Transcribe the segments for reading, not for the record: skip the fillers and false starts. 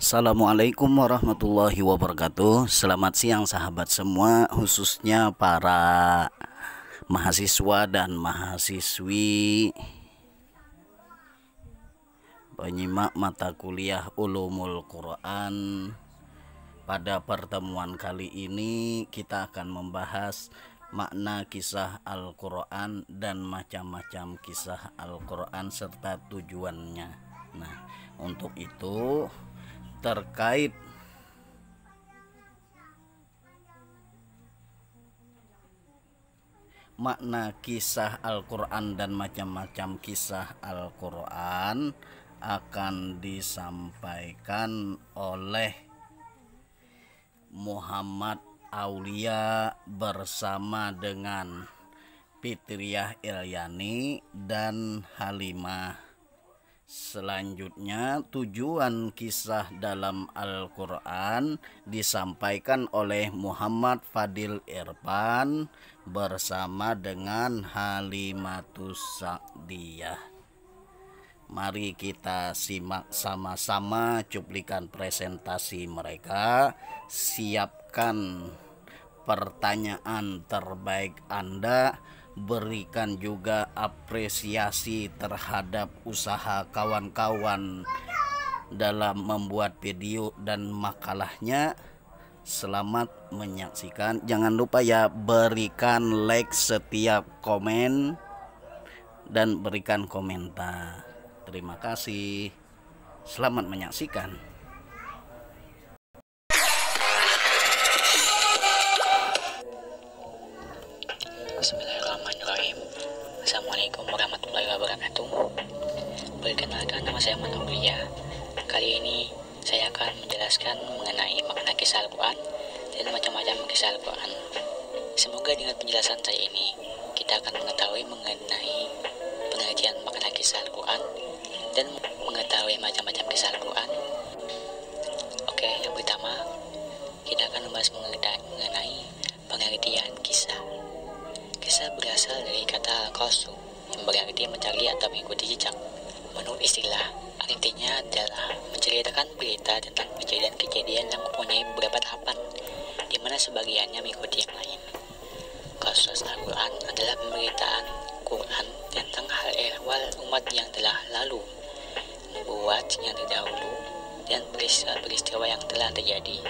Assalamualaikum warahmatullahi wabarakatuh. Selamat siang sahabat semua, khususnya para mahasiswa dan mahasiswi penyimak mata kuliah Ulumul Quran. Pada pertemuan kali ini kita akan membahas makna kisah Al-Quran dan macam-macam kisah Al-Quran serta tujuannya. Nah, untuk itu terkait makna kisah Al-Quran dan macam-macam kisah Al-Quran akan disampaikan oleh Muhammad Aulia bersama dengan Fitriah Ilyani dan Halimah. Selanjutnya, tujuan kisah dalam Al-Quran disampaikan oleh Muhammad Fadil Irfan bersama dengan Halimatus Sa'diyah. Mari kita simak sama-sama cuplikan presentasi mereka. Siapkan pertanyaan terbaik Anda. Berikan juga apresiasi terhadap usaha kawan-kawan dalam membuat video dan makalahnya. Selamat menyaksikan. Jangan lupa ya, berikan like setiap komen dan berikan komentar. Terima kasih. Selamat menyaksikan. Bismillahirrahmanirrahim. Assalamualaikum warahmatullahi wabarakatuh. Perkenalkan, nama saya Muhammad Aulia. Kali ini saya akan menjelaskan mengenai makna kisah Al-Quran dan macam-macam kisah Al-Quran. Semoga dengan penjelasan saya ini kita akan mengetahui mengenai pengertian makna kisah Al-Quran dan mengetahui macam-macam kisah Al-Quran. Oke, yang pertama kita akan membahas mengenai pengertian kisah. Kisah berasal dari kata al-qasu yang berarti mencari atau mengikuti jejak. Menurut istilah, artinya adalah menceritakan berita tentang kejadian-kejadian yang mempunyai beberapa tahapan, di mana sebagiannya mengikuti yang lain. Qasas Al-Quran adalah pemberitaan Quran tentang hal ehwal umat yang telah lalu, nubuat yang terdahulu, dan peristiwa yang telah terjadi.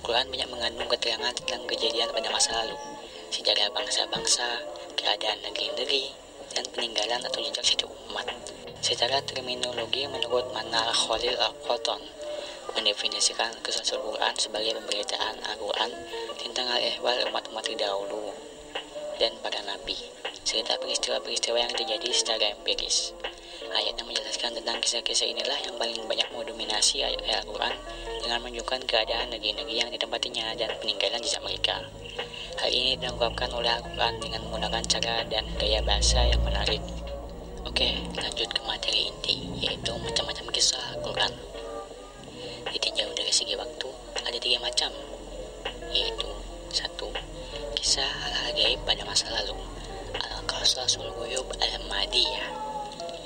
Quran banyak mengandung keterangan tentang kejadian pada masa lalu, sejarah bangsa-bangsa, keadaan negeri-negeri, dan peninggalan atau jejak satu umat. Secara terminologi, menurut Manal Khalil Al-Qattan mendefinisikan kisah Al-Quran sebagai pemberitaan Al-Quran tentang hal ehwal umat-umat terdahulu dan para nabi, serta peristiwa-peristiwa yang terjadi secara empiris. Ayat yang menjelaskan tentang kisah-kisah inilah yang paling banyak mendominasi ayat Al-Quran dengan menunjukkan keadaan negeri-negeri yang ditempatinya dan peninggalan jejak mereka. Hal ini diungkapkan oleh Al-Quran dengan menggunakan cara dan gaya bahasa yang menarik. Oke, lanjut ke materi inti, yaitu macam-macam kisah Al-Quran. Ditinjau dari segi waktu, ada 3 macam, yaitu 1. Kisah hal-hal gaib pada masa lalu, Al-Qasasul Ghuyub Al-Madiyah,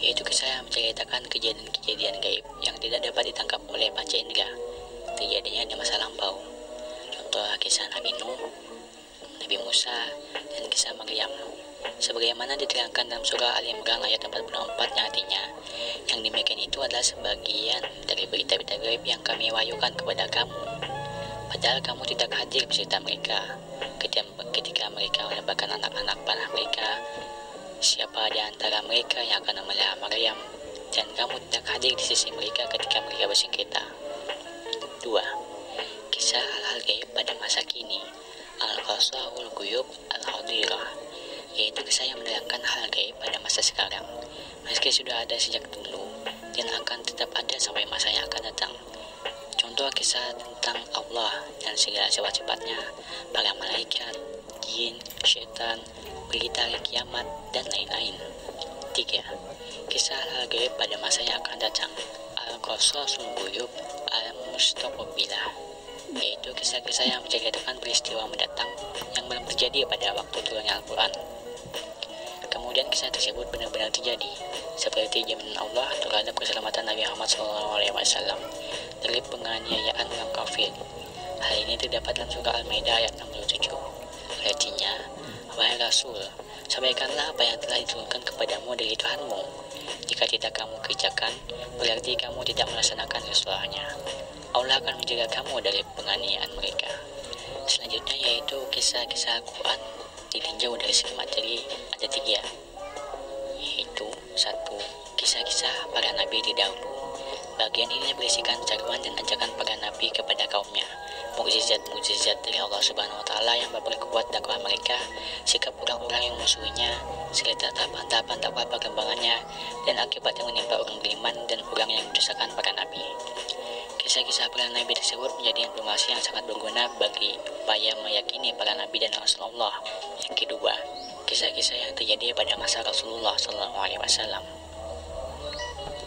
yaitu kisah yang menceritakan kejadian-kejadian gaib yang tidak dapat ditangkap oleh panca indera, terjadinya di masa lampau. Contoh kisah Nabi Nuh, Nabi Musa, dan kisah Maryam. Sebagaimana diterangkan dalam surah Al-Imran ayat 44 yang artinya, yang demikian itu adalah sebagian dari berita-berita gaib yang kami wahyukan kepada kamu, padahal kamu tidak hadir beserta mereka ketika mereka menebarkan anak-anak panah mereka. Siapa di antara mereka yang akan memelihara Maryam, dan kamu tidak hadir di sisi mereka ketika mereka bersengketa. 2. Kisah hal-hal gaib pada masa kini, Al-Qasasul Ghuyub Al-Hadirah, yaitu kisah yang menerangkan hal gaib pada masa sekarang, meski sudah ada sejak dulu dan akan tetap ada sampai masa yang akan datang. Contoh kisah tentang Allah dan segala sifat-sifatnya, para malaikat, jin, syaitan, berita hari kiamat, dan lain-lain. 3. Kisah hal gaib pada masa yang akan datang, Al-Qasasul Ghuyub Al-Mustaqbilah, yaitu kisah-kisah yang menceritakan peristiwa mendatang yang belum terjadi pada waktu turunnya Al-Quran. Kemudian kisah tersebut benar-benar terjadi, seperti jaminan Allah terhadap keselamatan Nabi Muhammad SAW dari penganiayaan orang kafir. Hal ini terdapat dalam surah Al-Maidah ayat 67. Artinya, wahai Rasul, sampaikanlah apa yang telah diturunkan kepadamu dari Tuhanmu. Jika tidak kamu kerjakan, berarti kamu tidak melaksanakan sesuatunya. Allah akan menjaga kamu dari penganiayaan mereka. Selanjutnya yaitu kisah-kisah Al-Quran ditinjau dari segi materi ada 3, yaitu 1. Kisah-kisah para nabi di dahulu. Bagian ini berisikan seruan dan ajakan para nabi kepada kaumnya, mukjizat-mukjizat dari Allah Subhanahu wa Ta'ala yang memperkuat dakwah mereka, sikap orang-orang yang musuhinya, serta tahapan-tahapan dakwah perkembangannya, dan akibat yang menimpa orang beriman dan orang yang mendustakan para nabi. Kisah-kisah para nabi tersebut menjadi informasi yang sangat berguna bagi upaya meyakini para nabi dan Rasulullah. Yang kedua, kisah-kisah yang terjadi pada masa Rasulullah SAW.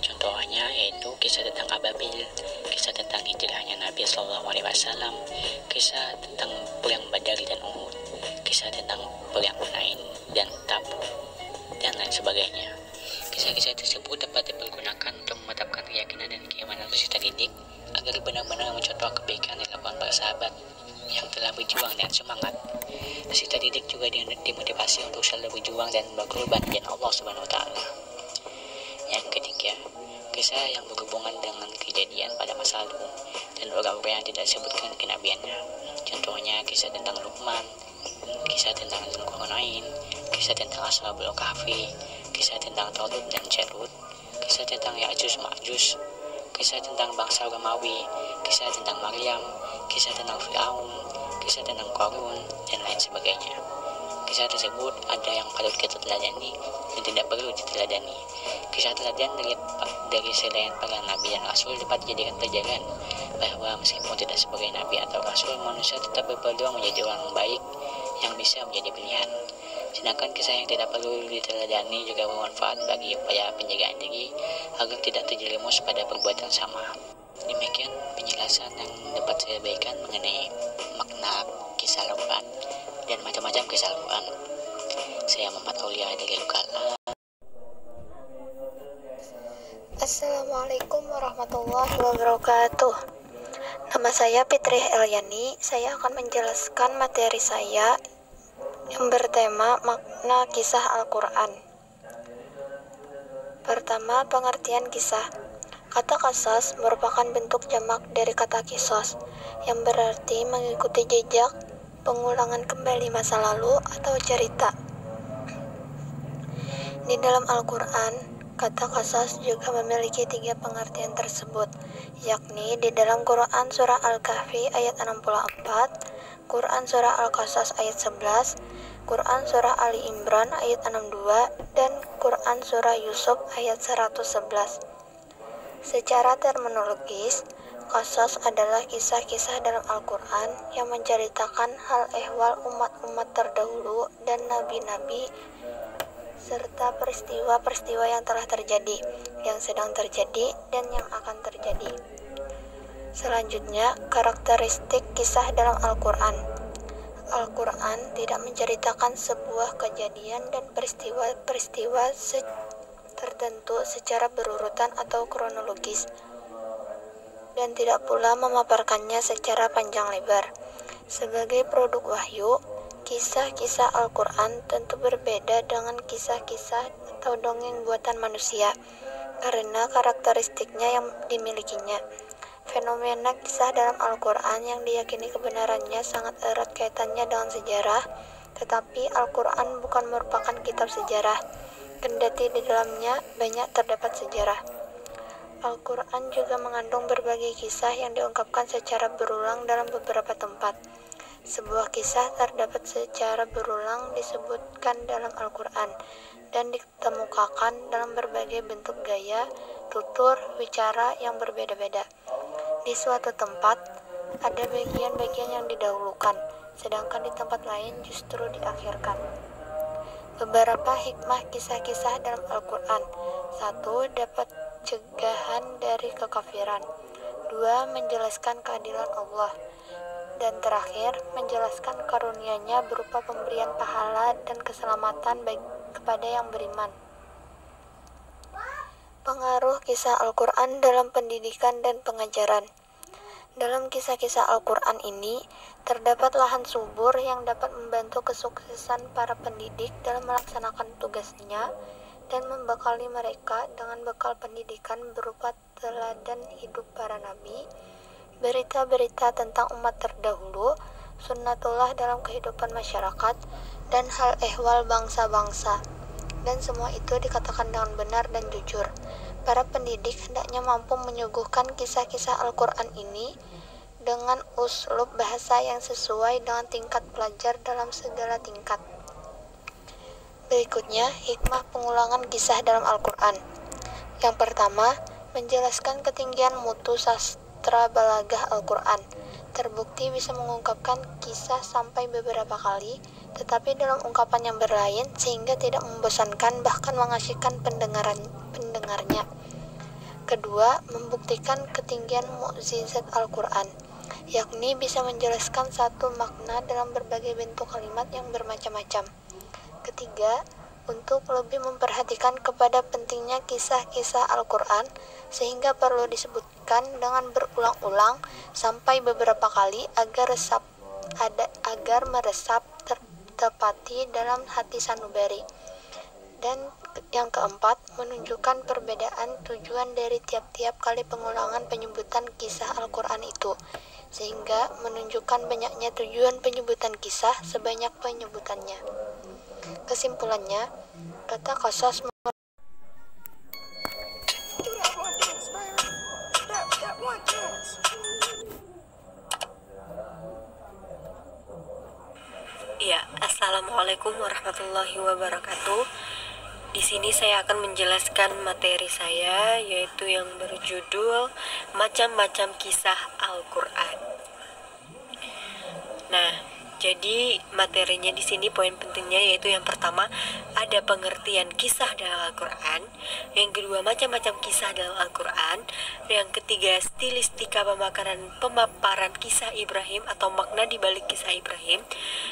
Contohnya yaitu kisah tentang Ababil, kisah tentang hijrahnya Nabi SAW, kisah tentang perang Badar dan Uhud, kisah tentang perang Hunain dan Tabuk, dan lain sebagainya. Kisah-kisah tersebut dapat dipergunakan untuk memantapkan keyakinan dan keimanan peserta didik agar benar-benar mencontoh kebaikan yang dilakukan para sahabat yang telah berjuang dan semangat. Peserta didik juga dimotivasi untuk selalu berjuang dan berkorban di jalan Allah Subhanahu wa Ta'ala. Yang ketiga, kisah yang berhubungan dengan kejadian pada masa lalu dan orang-orang yang tidak disebutkan kenabiannya. Contohnya kisah tentang Luqman, kisah tentang Dzulqarnain, kisah tentang Ashabul Kahfi, kisah tentang Talut dan Jalut, kisah tentang Ya'juj Ma'juj, kisah tentang bangsa Romawi, kisah tentang Maryam, kisah tentang Fir'aun, kisah tentang Qarun, dan lain sebagainya. Kisah tersebut ada yang patut kita teladani dan tidak perlu diteladani. Kisah teladan dari selain para nabi dan rasul dapat dijadikan pelajaran bahwa meskipun tidak sebagai nabi atau rasul, manusia tetap berpeluang menjadi orang baik yang bisa menjadi pilihan. Sedangkan kisah yang tidak perlu diteladani juga bermanfaat bagi upaya penjagaan diri agar tidak terjerumus pada perbuatan sama. Demikian penjelasan yang dapat saya berikan mengenai makna kisah Al-Quran dan macam-macam kisah Al-Quran. Saya Muhammad Aulia dari Lukala. Assalamualaikum warahmatullahi wabarakatuh. Nama saya Fitri Elyani. Saya akan menjelaskan materi saya yang bertema makna kisah Al-Quran. Pertama, pengertian kisah. Kata qasas merupakan bentuk jamak dari kata kisos, yang berarti mengikuti jejak, pengulangan kembali masa lalu, atau cerita. Di dalam Al-Quran, kata qasas juga memiliki 3 pengertian tersebut, yakni di dalam Quran Surah Al-Kahfi ayat 64, Quran Surah Al-Qasas ayat 11, Quran Surah Ali Imran ayat 62, dan Quran Surah Yusuf ayat 111. Secara terminologis, qasas adalah kisah-kisah dalam Al-Quran yang menceritakan hal ehwal umat-umat terdahulu dan nabi-nabi serta peristiwa-peristiwa yang telah terjadi, yang sedang terjadi, dan yang akan terjadi. Selanjutnya, karakteristik kisah dalam Al-Quran. Al-Quran tidak menceritakan sebuah kejadian dan peristiwa-peristiwa tertentu secara berurutan atau kronologis, dan tidak pula memaparkannya secara panjang lebar. Sebagai produk wahyu, kisah-kisah Al-Quran tentu berbeda dengan kisah-kisah atau dongeng buatan manusia, karena karakteristiknya yang dimilikinya. Fenomena kisah dalam Al-Quran yang diyakini kebenarannya sangat erat kaitannya dengan sejarah, tetapi Al-Quran bukan merupakan kitab sejarah, kendati di dalamnya banyak terdapat sejarah. Al-Quran juga mengandung berbagai kisah yang diungkapkan secara berulang dalam beberapa tempat. Sebuah kisah terdapat secara berulang disebutkan dalam Al-Quran dan ditemukakan dalam berbagai bentuk gaya, tutur, bicara yang berbeda-beda. Di suatu tempat, ada bagian-bagian yang didahulukan, sedangkan di tempat lain justru diakhirkan. Beberapa hikmah kisah-kisah dalam Al-Quran. 1. Dapat cegahan dari kekafiran. 2. Menjelaskan keadilan Allah. Dan terakhir, menjelaskan karunia-Nya berupa pemberian pahala dan keselamatan kepada yang beriman. Pengaruh kisah Al-Quran dalam pendidikan dan pengajaran. Dalam kisah-kisah Al-Quran ini, terdapat lahan subur yang dapat membantu kesuksesan para pendidik dalam melaksanakan tugasnya dan membekali mereka dengan bekal pendidikan berupa teladan hidup para nabi, berita-berita tentang umat terdahulu, sunnatullah dalam kehidupan masyarakat, dan hal ehwal bangsa-bangsa. Dan semua itu dikatakan dengan benar dan jujur. Para pendidik hendaknya mampu menyuguhkan kisah-kisah Al-Quran ini dengan uslub bahasa yang sesuai dengan tingkat pelajar dalam segala tingkat. Berikutnya, hikmah pengulangan kisah dalam Al-Quran. Yang pertama, menjelaskan ketinggian mutu sastra balagah Al-Quran. Terbukti bisa mengungkapkan kisah sampai beberapa kali, tetapi dalam ungkapan yang berlain sehingga tidak membosankan bahkan mengasyikkan pendengarnya. Kedua, membuktikan ketinggian mukjizat Al-Quran, yakni bisa menjelaskan satu makna dalam berbagai bentuk kalimat yang bermacam-macam. Ketiga, untuk lebih memperhatikan kepada pentingnya kisah-kisah Al-Quran sehingga perlu disebutkan dengan berulang-ulang sampai beberapa kali agar meresap tertepati dalam hati sanubari. Dan yang keempat, menunjukkan perbedaan tujuan dari tiap-tiap kali pengulangan penyebutan kisah Al-Quran itu, sehingga menunjukkan banyaknya tujuan penyebutan kisah sebanyak penyebutannya. Kesimpulannya, kata qasas Ya, Assalamualaikum warahmatullahi wabarakatuh. Di sini saya akan menjelaskan materi saya, yaitu yang berjudul Macam-macam Kisah Al-Quran. Nah, jadi materinya di sini poin pentingnya yaitu yang pertama, ada pengertian kisah dalam Al-Quran. Yang kedua, macam-macam kisah dalam Al-Quran. Yang ketiga, stilistika pemaparan kisah Ibrahim atau makna di balik kisah Ibrahim.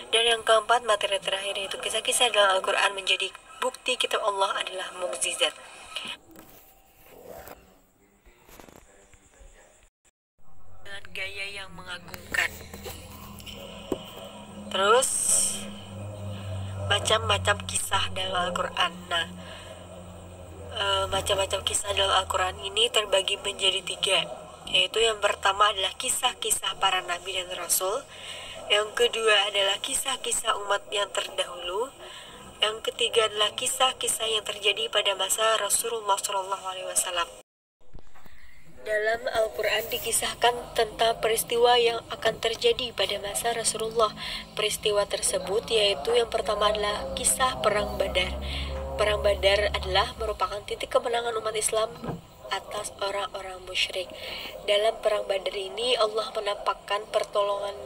Dan yang keempat, materi terakhir yaitu kisah-kisah dalam Al-Quran menjadi bukti kitab Allah adalah mukjizat. Dengan gaya yang mengagumkan. Terus macam-macam kisah dalam Al-Quran. Nah, macam-macam kisah dalam Al-Quran ini terbagi menjadi 3, yaitu yang pertama adalah kisah-kisah para nabi dan rasul, yang kedua adalah kisah-kisah umat yang terdahulu, yang ketiga adalah kisah-kisah yang terjadi pada masa Rasulullah SAW. Dalam Al-Quran dikisahkan tentang peristiwa yang akan terjadi pada masa Rasulullah. Peristiwa tersebut yaitu yang pertama adalah kisah Perang Badar. Perang Badar adalah merupakan titik kemenangan umat Islam atas orang-orang musyrik. Dalam Perang Badar ini Allah menampakkan pertolongan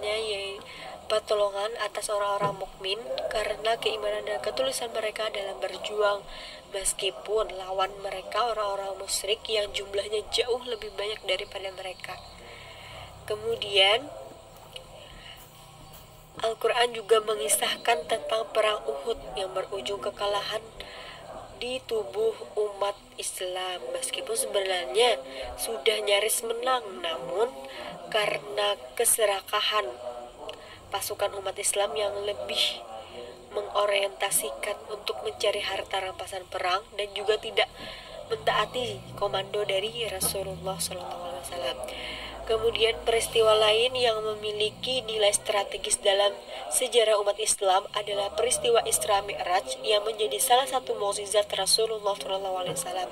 atas orang-orang mukmin karena keimanan dan ketulusan mereka dalam berjuang, meskipun lawan mereka orang-orang musyrik yang jumlahnya jauh lebih banyak daripada mereka. Kemudian Al-Quran juga mengisahkan tentang perang Uhud yang berujung kekalahan di tubuh umat Islam, meskipun sebenarnya sudah nyaris menang, namun karena keserakahan pasukan umat Islam yang lebih mengorientasikan untuk mencari harta rampasan perang dan juga tidak mentaati komando dari Rasulullah SAW. Kemudian peristiwa lain yang memiliki nilai strategis dalam sejarah umat Islam adalah peristiwa Isra Mi'raj yang menjadi salah satu mukjizat Rasulullah SAW.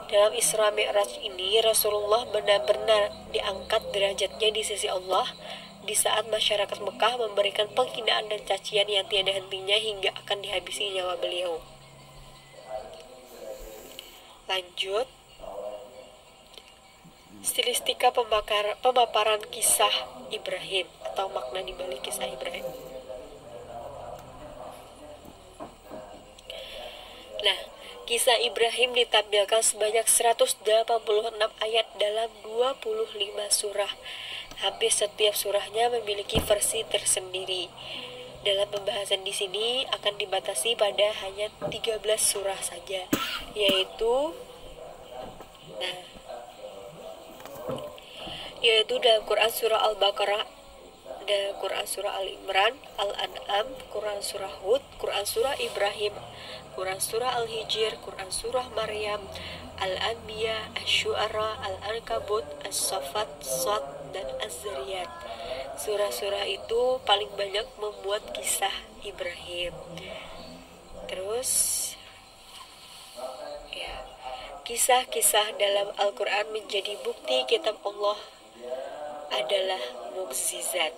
Dalam Isra Mi'raj ini Rasulullah benar-benar diangkat derajatnya di sisi Allah di saat masyarakat Mekah memberikan penghinaan dan cacian yang tiada hentinya hingga akan dihabisi nyawa beliau. Lanjut, stilistika pemaparan kisah Ibrahim atau makna di balik kisah Ibrahim. Nah, kisah Ibrahim ditampilkan sebanyak 186 ayat dalam 25 surah. Hampir setiap surahnya memiliki versi tersendiri. Dalam pembahasan di sini akan dibatasi pada hanya 13 surah saja, yaitu Nah, yaitu dalam Quran surah Al-Baqarah, dan Quran surah Al-Imran, Al-An'am, Quran surah Hud, Quran surah Ibrahim, Quran surah Al-Hijr, Quran surah Maryam, Al-Anbiya, Asy-Syu'ara, Al-Ankabut, As-Saffat, Shad, dan Az-Zariyat. Surah-surah itu paling banyak membuat kisah Ibrahim. Terus ya, kisah-kisah dalam Al-Quran menjadi bukti kitab Allah adalah mukjizat.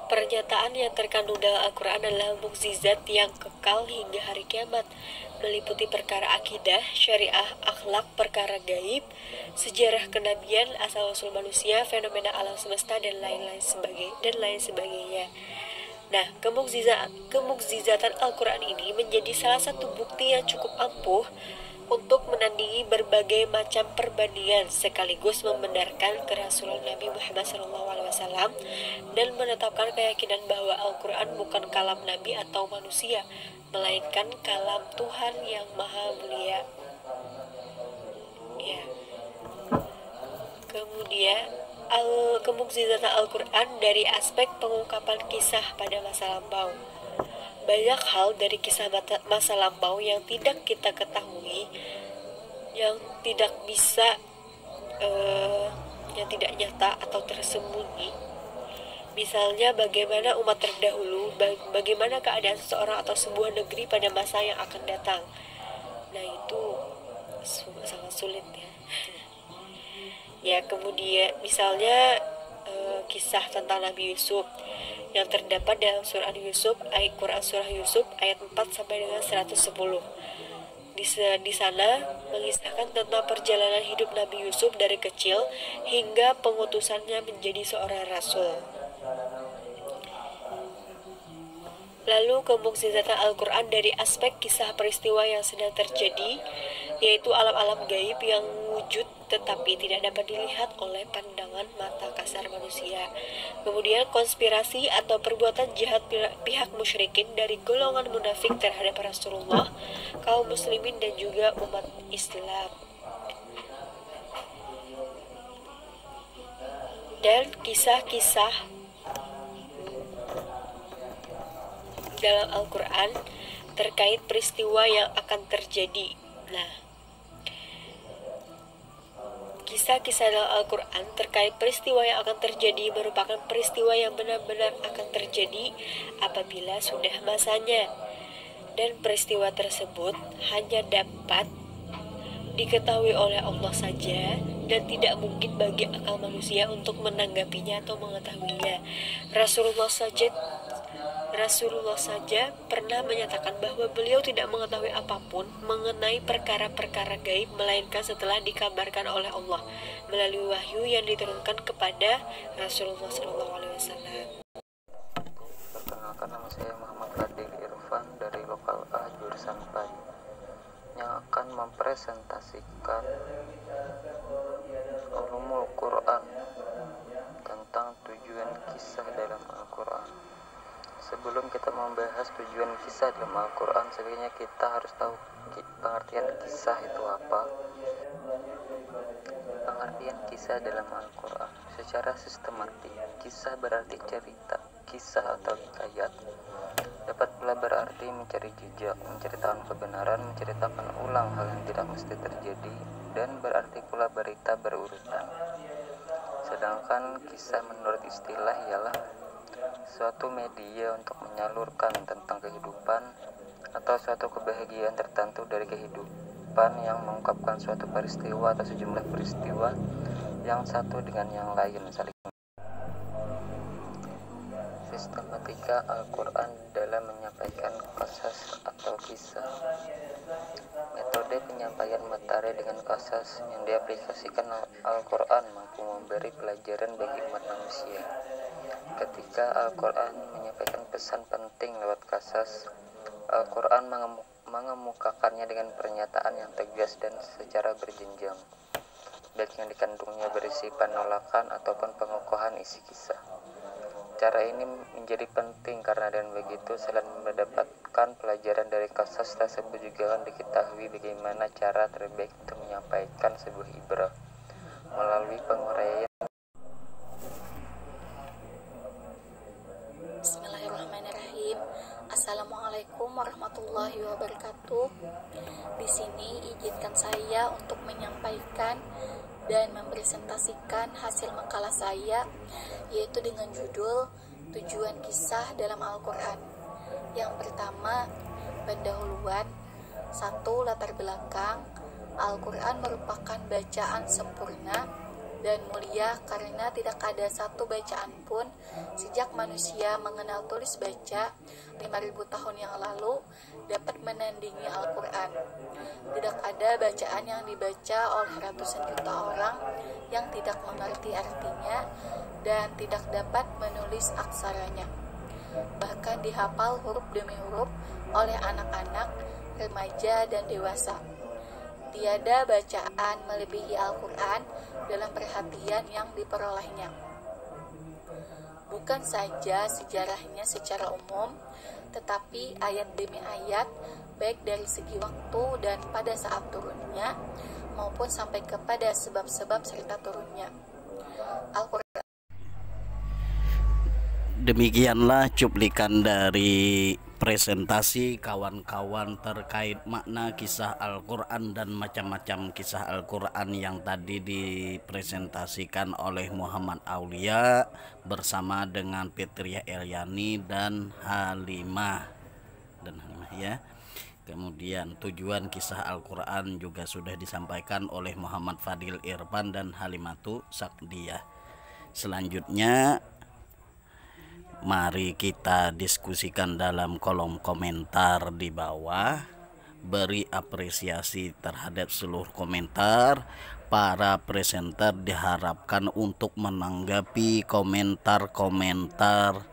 Pernyataan yang terkandung dalam Al-Quran adalah mukjizat yang kekal hingga hari kiamat, meliputi perkara akidah, syariah, akhlak, perkara gaib, sejarah kenabian, asal-usul manusia, fenomena alam semesta, dan lain sebagainya. Nah, kemukjizatan Al-Quran ini menjadi salah satu bukti yang cukup ampuh untuk menandingi berbagai macam perbandingan, sekaligus membenarkan kerasulan Nabi Muhammad SAW dan menetapkan keyakinan bahwa Al-Quran bukan kalam Nabi atau manusia, melainkan kalam Tuhan yang Maha Mulia. Ya. Kemudian kemukjizatan Al-Quran dari aspek pengungkapan kisah pada masa lampau. Banyak hal dari kisah masa lampau yang tidak kita ketahui, yang tidak bisa, yang tidak nyata atau tersembunyi. Misalnya bagaimana umat terdahulu, bagaimana keadaan seseorang atau sebuah negeri pada masa yang akan datang. Nah, itu sangat sulit ya. Ya, kemudian misalnya kisah tentang Nabi Yusuf yang terdapat dalam surah Yusuf, Quran surah Yusuf ayat 4 sampai dengan 110. Di sana mengisahkan tentang perjalanan hidup Nabi Yusuf dari kecil hingga pengutusannya menjadi seorang rasul. Lalu kemukjizatan Al-Quran dari aspek kisah peristiwa yang sedang terjadi, yaitu alam-alam gaib yang wujud tetapi tidak dapat dilihat oleh pandangan mata kasar manusia. Kemudian konspirasi atau perbuatan jahat pihak musyrikin dari golongan munafik terhadap Rasulullah, kaum muslimin, dan juga umat Islam. Dan kisah-kisah dalam Al-Quran terkait peristiwa yang akan terjadi. Nah, kisah-kisah dalam Al-Quran terkait peristiwa yang akan terjadi merupakan peristiwa yang benar-benar akan terjadi apabila sudah masanya, dan peristiwa tersebut hanya dapat diketahui oleh Allah saja dan tidak mungkin bagi akal manusia untuk menanggapinya atau mengetahuinya. Rasulullah saja pernah menyatakan bahwa beliau tidak mengetahui apapun mengenai perkara-perkara gaib melainkan setelah dikabarkan oleh Allah melalui wahyu yang diturunkan kepada Rasulullah SAW. Perkenalkan, nama saya Muhammad Fadil Irfan dari Lokal A jurusan PAI yang akan mempresentasikan ulumul Quran tentang tujuan kisah dalam Al-Quran. Sebelum kita membahas tujuan kisah dalam Al-Quran, sebenarnya kita harus tahu pengertian kisah itu apa. Pengertian kisah dalam Al-Quran secara sistematik, kisah berarti cerita, kisah atau hikayat. Dapat pula berarti mencari jejak, menceritakan kebenaran, menceritakan ulang hal yang tidak mesti terjadi, dan berarti pula berita berurutan. Sedangkan kisah menurut istilah ialah suatu media untuk menyalurkan tentang kehidupan atau suatu kebahagiaan tertentu dari kehidupan yang mengungkapkan suatu peristiwa atau sejumlah peristiwa yang satu dengan yang lain saling. Sistematika Al-Quran dalam menyampaikan qasas atau kisah. Metode penyampaian materi dengan qasas yang diaplikasikan Al-Quran mampu memberi pelajaran bagi umat manusia. Ketika Al-Quran menyampaikan pesan penting lewat qasas, Al-Quran mengemukakannya dengan pernyataan yang tegas dan secara berjenjang, baik yang dikandungnya berisi penolakan ataupun pengokohan isi kisah. Cara ini menjadi penting karena dengan begitu selain mendapatkan pelajaran dari kasus tersebut juga akan diketahui bagaimana cara terbaik untuk menyampaikan sebuah ibrah melalui penguraian. Bismillahirrahmanirrahim. Assalamualaikum warahmatullahi wabarakatuh. Di sini izinkan saya untuk menyampaikan dan mempresentasikan hasil makalah saya, yaitu dengan judul Tujuan Kisah dalam Al-Quran. Yang pertama, pendahuluan. 1. Latar belakang. Al-Quran merupakan bacaan sempurna dan mulia karena tidak ada satu bacaan pun sejak manusia mengenal tulis baca 5.000 tahun yang lalu dapat menandingi Al-Quran. Tidak ada bacaan yang dibaca oleh ratusan juta orang yang tidak mengerti artinya dan tidak dapat menulis aksaranya. Bahkan dihafal huruf demi huruf oleh anak-anak, remaja, dan dewasa. Tiada bacaan melebihi Al-Quran dalam perhatian yang diperolehnya. Bukan saja sejarahnya secara umum, tetapi ayat demi ayat, baik dari segi waktu dan pada saat turunnya, maupun sampai kepada sebab-sebab serta turunnya. Al-Quran. Demikianlah cuplikan dari presentasi kawan-kawan terkait makna kisah Al-Quran dan macam-macam kisah Al-Quran yang tadi dipresentasikan oleh Muhammad Aulia bersama dengan Petria Elyani dan Halimah ya. Kemudian tujuan kisah Al-Quran juga sudah disampaikan oleh Muhammad Fadil Irfan dan Halimatu Sakdiyah. Selanjutnya mari kita diskusikan dalam kolom komentar di bawah. Beri apresiasi terhadap seluruh komentar. Para presenter diharapkan untuk menanggapi komentar-komentar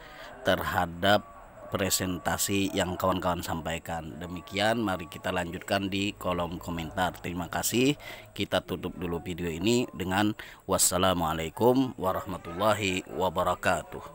terhadap presentasi yang kawan-kawan sampaikan. Demikian, mari kita lanjutkan di kolom komentar. Terima kasih. Kita tutup dulu video ini dengan wassalamualaikum warahmatullahi wabarakatuh.